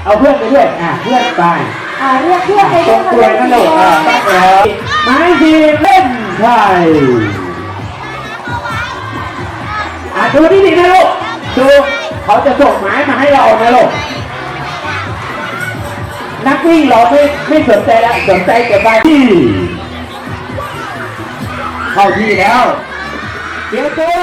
เอาเพื่อนไปด้วยเพื่อนไปเรียกเพื่อนไป ตรงตัวนั่นแหละตั้งแล้วไม้ทีเล่นไทยดูนี่ดีนะลูกดูเขาจะส่งไม้มาให้เรานะลูกนักวิ่งเราไม่สนใจแล้วสนใจแต่ไปที่เข้าที่แล้วเดี๋ยวตัว